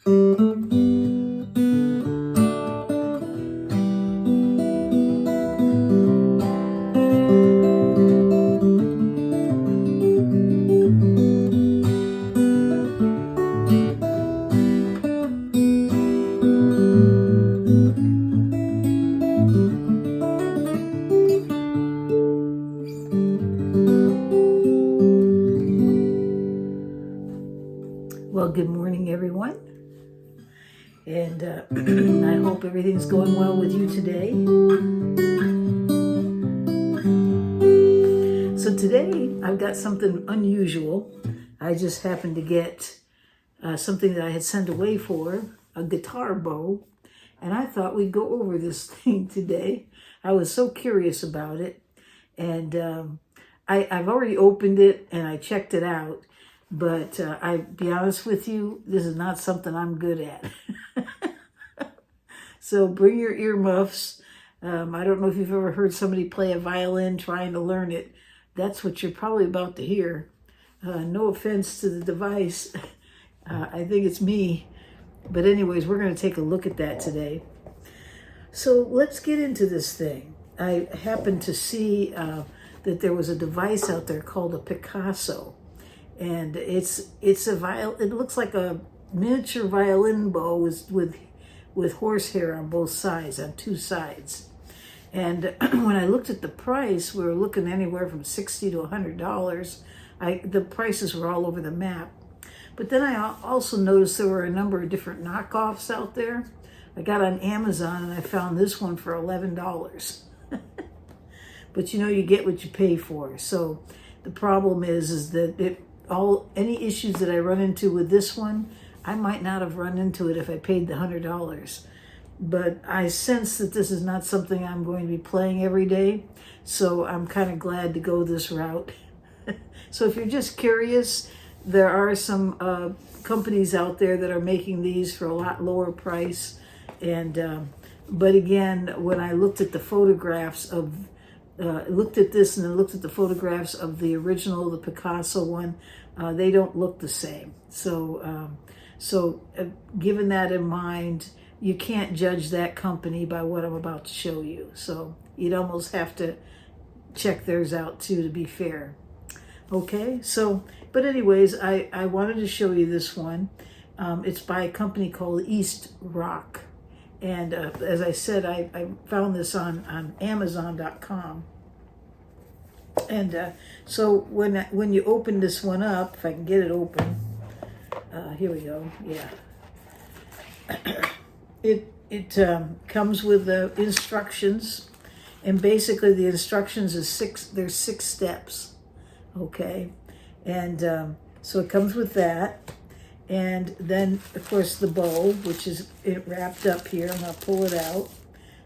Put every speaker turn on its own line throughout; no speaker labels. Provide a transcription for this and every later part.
Well, good morning, everyone, and I hope everything's going well with you today. So today, I've got something unusual. I just happened to get something that I had sent away for, a guitar bow, and I thought we'd go over this thing today. I was so curious about it, and I've already opened it and I checked it out. But I'll be honest with you, this is not something I'm good at. So bring your earmuffs. I don't know if you've ever heard somebody play a violin trying to learn it. That's what you're probably about to hear. No offense to the device. I think it's me. But anyways, we're going to take a look at that today. So let's get into this thing. I happened to see that there was a device out there called a Picasso. And it's a it looks like a miniature violin bow with horsehair on both sides, on two sides. And when I looked at the price, we were looking anywhere from $60 to $100. The prices were all over the map. But then I also noticed there were a number of different knockoffs out there. I got on Amazon and I found this one for $11. But you get what you pay for. So the problem is that any issues that I run into with this one, I might not have run into it if I paid the $100. But I sense that this is not something I'm going to be playing every day, so I'm kind of glad to go this route. So if you're just curious, there are some companies out there that are making these for a lot lower price. And but again, when I looked at the photographs of looked at this and then looked at the photographs of the original, the Picasso one, they don't look the same. So, given that in mind, you can't judge that company by what I'm about to show you. So you'd almost have to check theirs out too, to be fair. Okay, so, but anyways, I wanted to show you this one. It's by a company called East Rock. And as I said, I found this on Amazon.com. And so when you open this one up, if I can get it open, here we go. Yeah, it comes with the instructions, and basically the instructions is there's 6 steps. Okay, and so it comes with that. And then, of course, the bow, which is wrapped up here. I'm going to pull it out.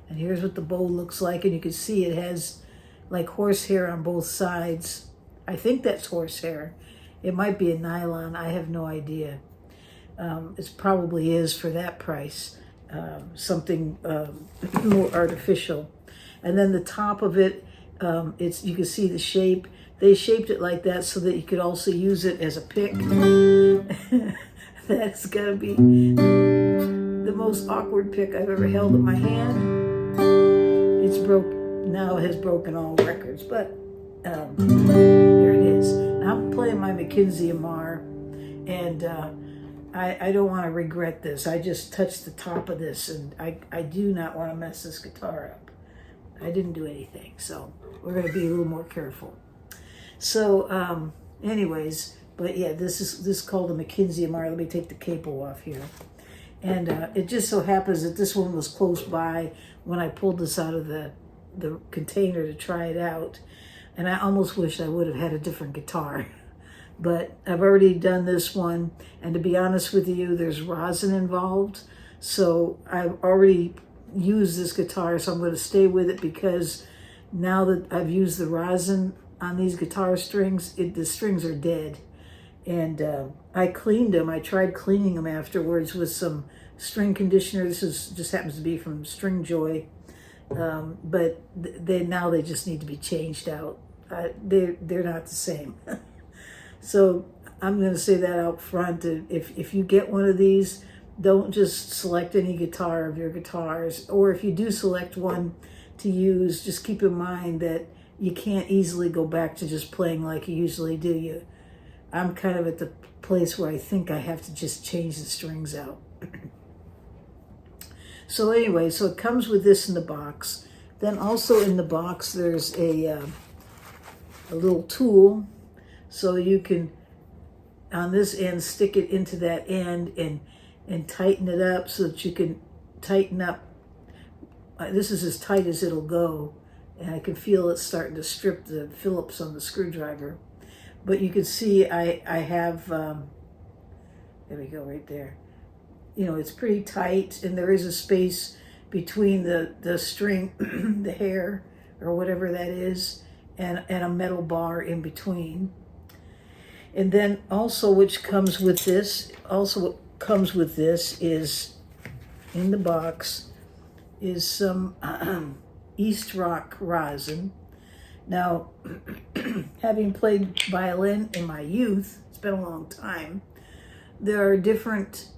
And here's what the bow looks like. And you can see it has like horsehair on both sides. I think that's horsehair. It might be a nylon. I have no idea. It probably is for that price. Something more artificial. And then the top of it, you can see the shape. They shaped it like that so that you could also use it as a pick. That's got to be the most awkward pick I've ever held in my hand. It's now it has broken all records, but there it is. Now I'm playing my McKinsey Amar, and I don't want to regret this. I just touched the top of this, and I do not want to mess this guitar up. I didn't do anything, so we're going to be a little more careful. So anyways, but yeah, this is called a McKinsey Amar. Let me take the capo off here. And it just so happens that this one was close by when I pulled this out of the container to try it out. And I almost wish I would have had a different guitar. But I've already done this one. And to be honest with you, there's rosin involved. So I've already used this guitar, so I'm going to stay with it, because now that I've used the rosin on these guitar strings, the strings are dead. And I cleaned them. I tried cleaning them afterwards with some string conditioner. This just happens to be from String Joy. But now they just need to be changed out. They're not the same. So I'm going to say that out front. If you get one of these, don't just select any guitar of your guitars, or if you do select one to use, just keep in mind that you can't easily go back to just playing like you usually do. I'm kind of at the place where I think I have to just change the strings out. So anyway, so it comes with this in the box. Then also in the box, there's a little tool, so you can, on this end, stick it into that end and tighten it up so that you can tighten up. This is as tight as it'll go, and I can feel it starting to strip the Phillips on the screwdriver. But you can see I have, there we go, right there. You know, it's pretty tight, and there is a space between the string, the hair, or whatever that is, and a metal bar in between. And then also, which comes with this, what comes with this is, in the box, is some East Rock rosin. Now, having played violin in my youth, it's been a long time, there are different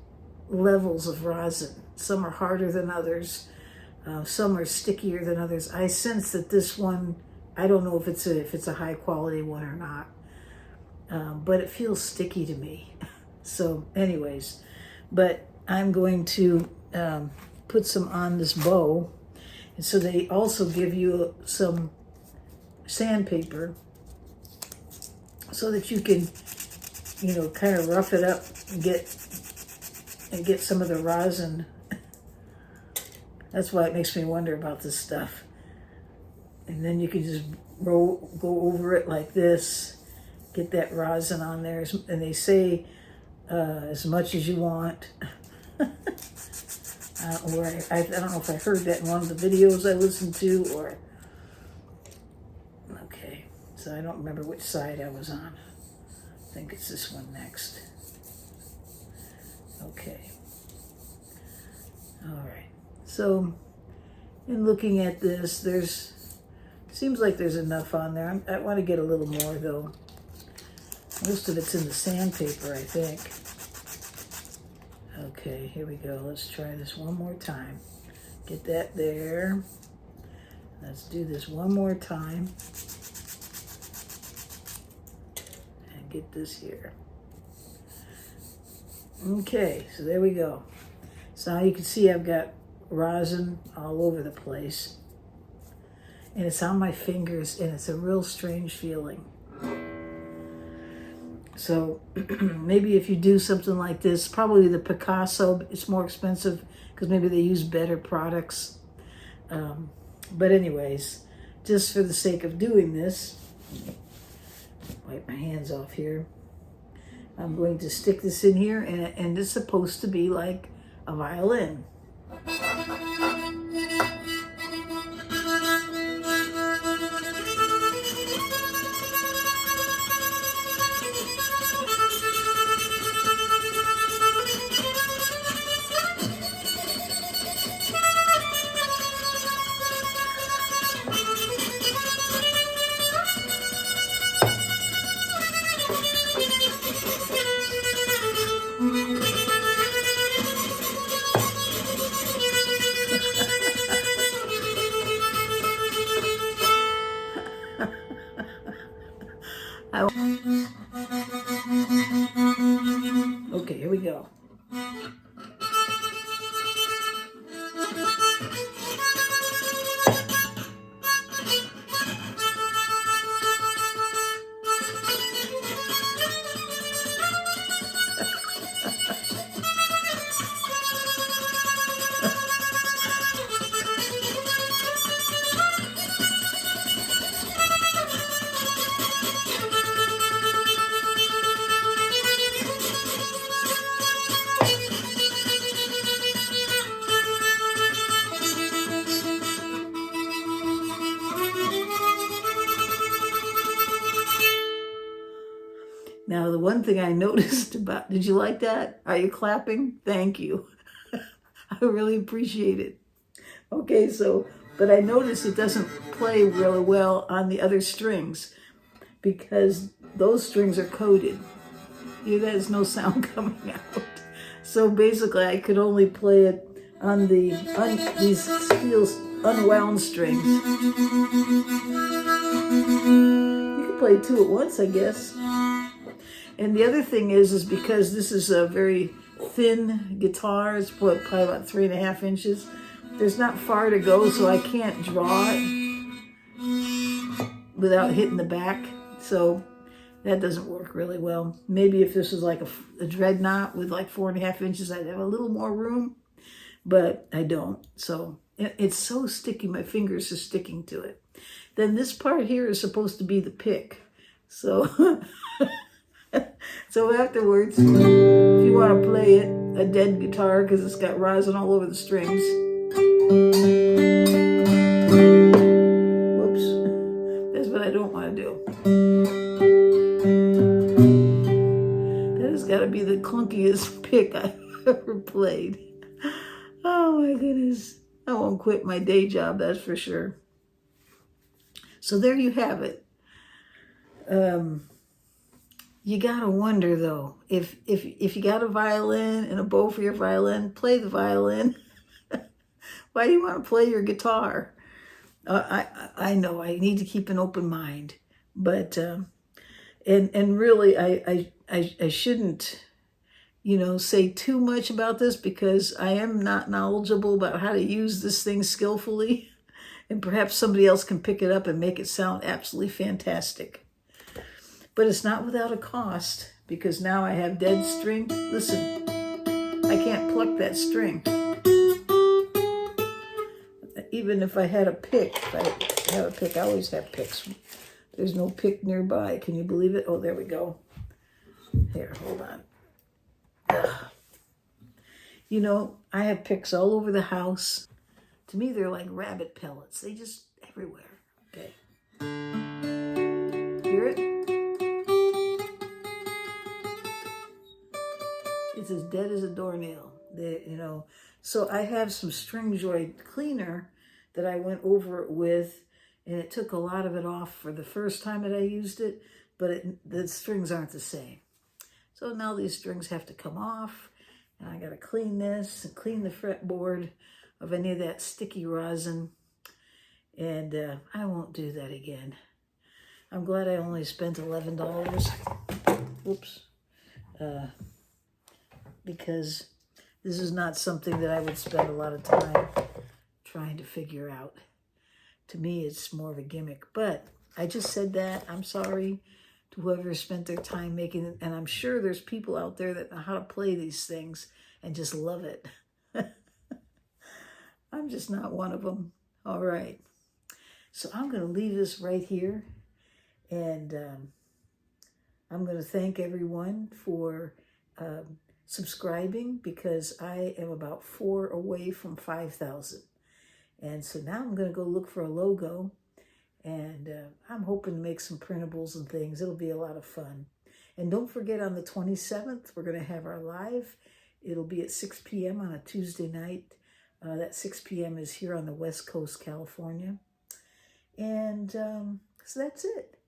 levels of rosin. Some are harder than others. Some are stickier than others. I sense that this one, I don't know if it's a high quality one or not, but it feels sticky to me. So anyways, but I'm going to put some on this bow. And so they also give you some sandpaper so that you can, you know, kind of rough it up and get some of the rosin. That's why it makes me wonder about this stuff. And then you can just go over it like this, get that rosin on there, and they say as much as you want. Or I don't know if I heard that in one of the videos I listened to, or okay, so I don't remember which side I was on. I think it's this one next. Okay. All right. So in looking at this, seems like there's enough on there. I want to get a little more though. Most of it's in the sandpaper, I think. Okay, here we go. Let's try this one more time. Get that there. Let's do this one more time. And get this here. Okay, so there we go. So now you can see I've got rosin all over the place. And it's on my fingers, and it's a real strange feeling. So maybe if you do something like this, probably the Picasso, it's more expensive because maybe they use better products. But anyways, just for the sake of doing this, wipe my hands off here. I'm going to stick this in here, and it's supposed to be like a violin. Okay, here we go. Now, the one thing I noticed about, did you like that? Are you clapping? Thank you. I really appreciate it. Okay, so, but I noticed it doesn't play really well on the other strings because those strings are coated. There's no sound coming out. So basically, I could only play it on these steel unwound strings. You can play two at once, I guess. And the other thing is because this is a very thin guitar, it's probably about 3.5 inches. There's not far to go, so I can't draw it without hitting the back. So that doesn't work really well. Maybe if this was like a dreadnought with like 4.5 inches, I'd have a little more room, but I don't. So it's so sticky, my fingers are sticking to it. Then this part here is supposed to be the pick. So, so afterwards, if you want to play it, a dead guitar, because it's got rosin all over the strings. Whoops, that's what I don't want to do. That has got to be the clunkiest pick I've ever played. Oh my goodness. I won't quit my day job, that's for sure. So there you have it. You gotta wonder though, if you got a violin and a bow for your violin, play the violin. Why do you want to play your guitar? I know I need to keep an open mind, but and really I shouldn't, say too much about this because I am not knowledgeable about how to use this thing skillfully, and perhaps somebody else can pick it up and make it sound absolutely fantastic. But it's not without a cost, because now I have dead string. Listen, I can't pluck that string. Even if I had a pick, I always have picks. There's no pick nearby. Can you believe it? Oh, there we go. Here, hold on. Ugh. I have picks all over the house. To me, they're like rabbit pellets. They just everywhere. Okay. Hear it? It's as dead as a doornail. So I have some string joy cleaner that I went over it with, and it took a lot of it off for the first time that I used it, but the strings aren't the same. So now these strings have to come off, and I got to clean this and clean the fretboard of any of that sticky rosin, and I won't do that again. I'm glad I only spent $11. Whoops. Because this is not something that I would spend a lot of time trying to figure out. To me, it's more of a gimmick. But I just said that. I'm sorry to whoever spent their time making it. And I'm sure there's people out there that know how to play these things and just love it. I'm just not one of them. All right. So I'm going to leave this right here. And I'm going to thank everyone for subscribing, because I am about 4 away from 5,000. And so now I'm going to go look for a logo, and I'm hoping to make some printables and things. It'll be a lot of fun. And don't forget, on the 27th, we're going to have our live. It'll be at 6 p.m. on a Tuesday night. That 6 p.m. is here on the West Coast, California. And so that's it.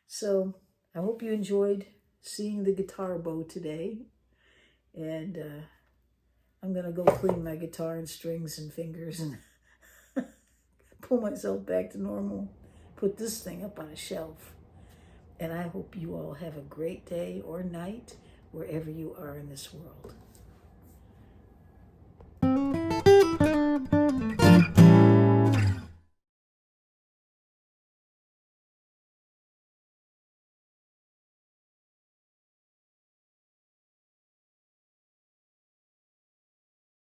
So I hope you enjoyed seeing the guitar bow today. And I'm going to go clean my guitar and strings and fingers and pull myself back to normal. Put this thing up on a shelf. And I hope you all have a great day or night wherever you are in this world.